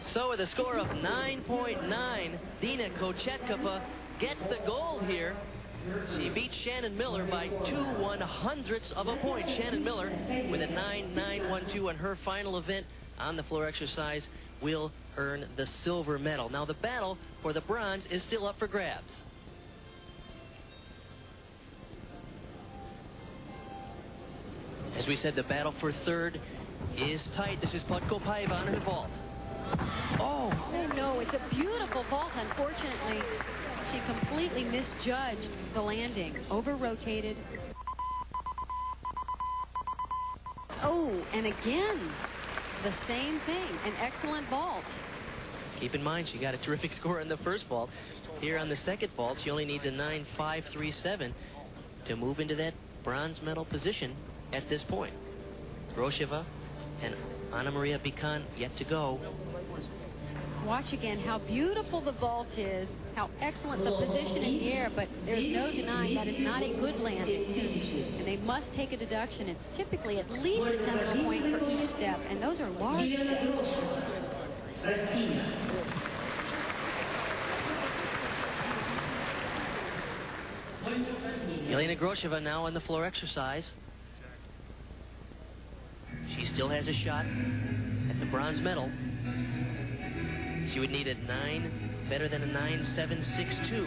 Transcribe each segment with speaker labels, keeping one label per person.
Speaker 1: So with a score of 9.9, Dina Kochetkova gets the gold here. She beats Shannon Miller by 2/100ths of a point. Shannon Miller with a 9.912 on her final event on the floor exercise will earn the silver medal. Now the battle for the bronze is still up for grabs. As we said, the battle for third is tight. This is Podkopaeva on her vault. Oh!
Speaker 2: Oh no, it's a beautiful vault. Unfortunately, she completely misjudged the landing. Over-rotated. Oh, and again, the same thing. An excellent vault.
Speaker 1: Keep in mind, she got a terrific score on the first vault. Here on the second vault, she only needs a 9.537 to move into that bronze medal position at this point. Grosheva and Anna Maria Bican yet to go.
Speaker 2: Watch again how beautiful the vault is, how excellent the position in the air, but there's no denying that is not a good landing. And they must take a deduction. It's typically at least a 10th of a point for each step, and those are large steps.
Speaker 1: Elena Grosheva now on the floor exercise. She still has a shot at the bronze medal. She would need a 9, better than a 9.762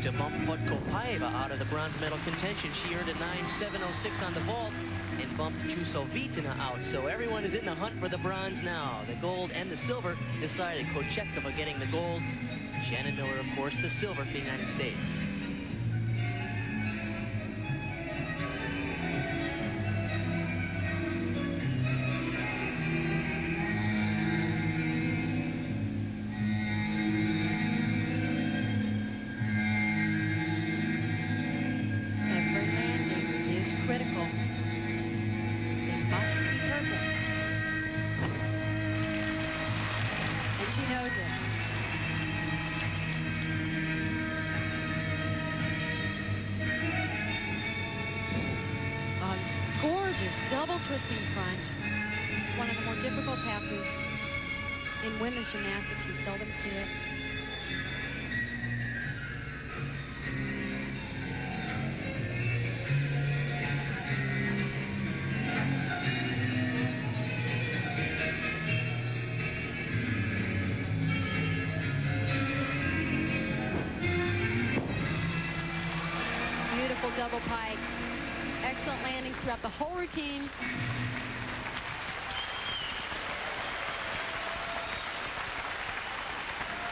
Speaker 1: to bump Podkopaeva out of the bronze medal contention. She earned a 9.706 on the vault and bumped Chusovitina out. So everyone is in the hunt for the bronze now. The gold and the silver decided. Kochetkova getting the gold. Shannon Miller, of course, the silver for the United States.
Speaker 2: Double twisting front. One of the more difficult passes in women's gymnastics. You seldom see it. Beautiful double pike. Excellent landings throughout the whole routine.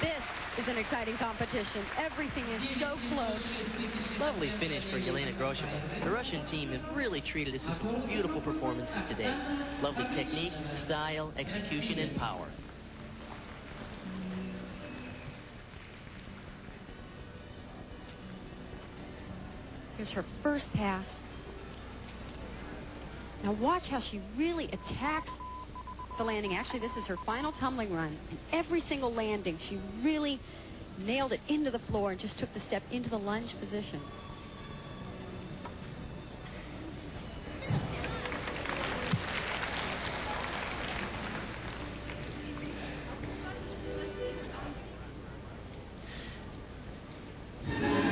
Speaker 2: This is an exciting competition. Everything is so close.
Speaker 1: Lovely finish for Elena Grosheva. The Russian team have really treated us as some beautiful performances today. Lovely technique, style, execution, and power.
Speaker 2: Here's her first pass. Now watch how she really attacks the landing. Actually, this is her final tumbling run. And every single landing, she really nailed it into the floor and just took the step into the lunge position.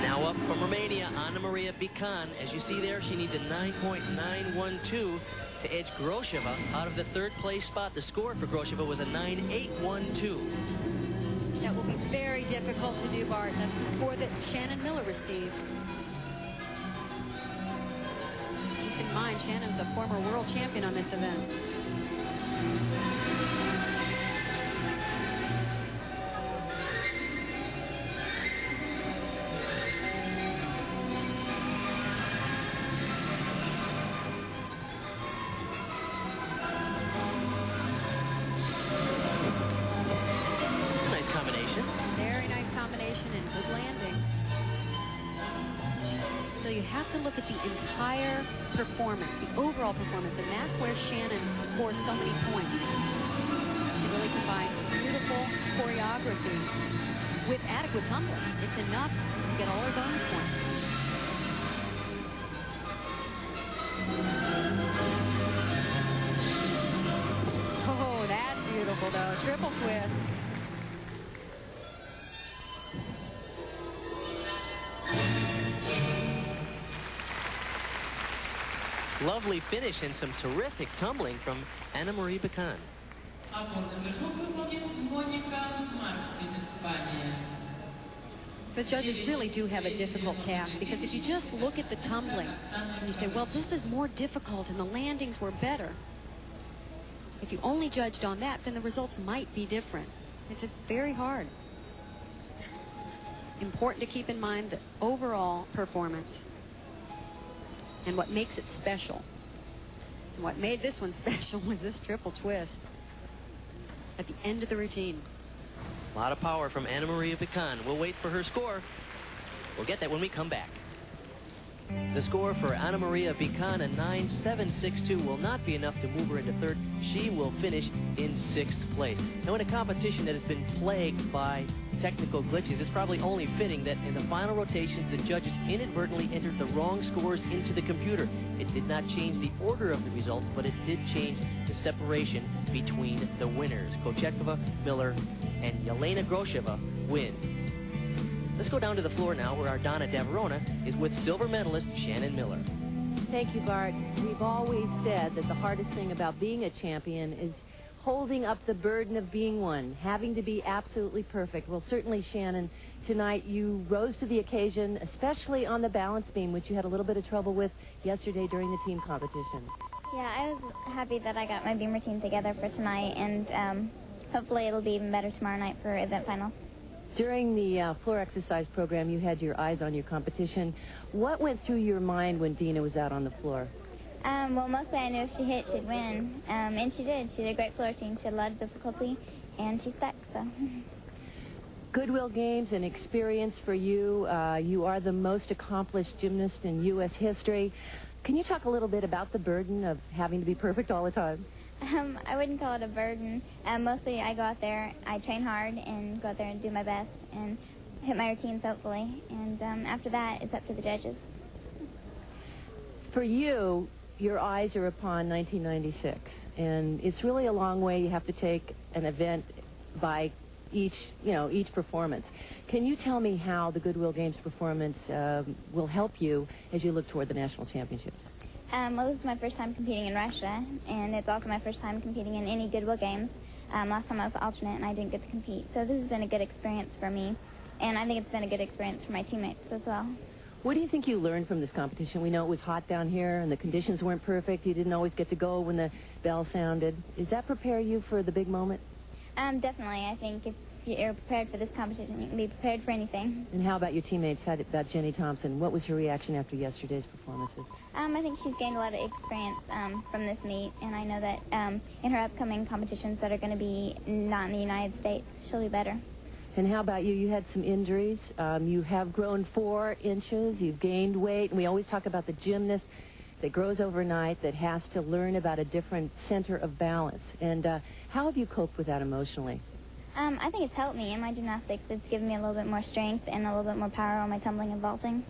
Speaker 1: Now up from Romania, Anna Maria Bican. As you see there, she needs a 9.912 to edge Grosheva out of the third place spot. The score for Grosheva was a 9.812.
Speaker 2: That will be very difficult to do, Bart. That's the score that Shannon Miller received. Keep in mind, Shannon's a former world champion on this event. And good landing. So you have to look at the entire performance, the overall performance, and that's where Shannon scores so many points. She really combines beautiful choreography with adequate tumbling. It's enough to get all her bonus points. Oh, that's beautiful, though. triple twist.
Speaker 1: Lovely finish and some terrific tumbling from Anna Marie Bican.
Speaker 2: The judges really do have a difficult task, because if you just look at the tumbling and you say, well, this is more difficult and the landings were better, if you only judged on that, then the results might be different. It's very hard. It's important to keep in mind the overall performance and what makes it special. And what made this one special was this triple twist at the end of the routine.
Speaker 1: A lot of power from Anna Maria Bican. We'll wait for her score. We'll get that when we come back. The score for Anna Maria Bican, a 9.762, will not be enough to move her into third. She will finish in 6th place. Now, in a competition that has been plagued by technical glitches, it's probably only fitting that in the final rotation, the judges inadvertently entered the wrong scores into the computer. It did not change the order of the results, but it did change the separation between the winners. Podkopaeva, Miller, and Elena Grosheva win. Let's go down to the floor now, where our Donna Daverona is with silver medalist Shannon Miller.
Speaker 3: Thank you, Bart. We've always said that the hardest thing about being a champion is holding up the burden of being one, having to be absolutely perfect. Well, certainly, Shannon, tonight you rose to the occasion, especially on the balance beam, which you had a little bit of trouble with yesterday during the team competition.
Speaker 4: Yeah, I was happy that I got my beam routine together for tonight, and hopefully it'll be even better tomorrow night for event finals.
Speaker 3: During the floor exercise program, you had your eyes on your competition. What went through your mind when Dina was out on the floor?
Speaker 4: Well, mostly I knew if she hit, she'd win. And she did. She did a great floor routine. She had a lot of difficulty, and she stuck, so.
Speaker 3: Goodwill Games, an experience for you. You are the most accomplished gymnast in U.S. history. Can you talk a little bit about the burden of having to be perfect all the time?
Speaker 4: I wouldn't call it a burden. Mostly I go out there, I train hard, and go out there and do my best, and hit my routines, hopefully. And after that, it's up to the judges.
Speaker 3: For you, your eyes are upon 1996, and it's really a long way. You have to take an event by each performance. Can you tell me how the Goodwill Games performance will help you as you look toward the national championships?
Speaker 4: Well, this is my first time competing in Russia, and it's also my first time competing in any Goodwill Games. Last time I was alternate, and I didn't get to compete. So this has been a good experience for me, and I think it's been a good experience for my teammates as well.
Speaker 3: What do you think you learned from this competition? We know it was hot down here, and the conditions weren't perfect. You didn't always get to go when the bell sounded. Does that prepare you for the big moment?
Speaker 4: Definitely. I think if you're prepared for this competition, you can be prepared for anything.
Speaker 3: And how about your teammates? How about Jenny Thompson? What was her reaction after yesterday's performances?
Speaker 4: I think she's gained a lot of experience from this meet, and I know that in her upcoming competitions that are going to be not in the United States, she'll be better.
Speaker 3: And how about you? You had some injuries. You have grown 4 inches. You've gained weight. And we always talk about the gymnast that grows overnight, that has to learn about a different center of balance. And how have you coped with that emotionally?
Speaker 4: I think it's helped me in my gymnastics. It's given me a little bit more strength and a little bit more power on my tumbling and vaulting.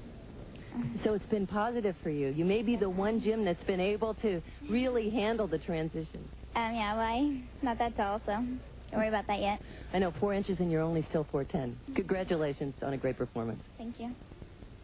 Speaker 3: So it's been positive for you. You may be the one gym that's been able to really handle the transition.
Speaker 4: Yeah, well, I'm not that tall, so don't worry about that yet.
Speaker 3: I know 4 inches and you're only still 4'10". Congratulations on a great performance.
Speaker 4: Thank you.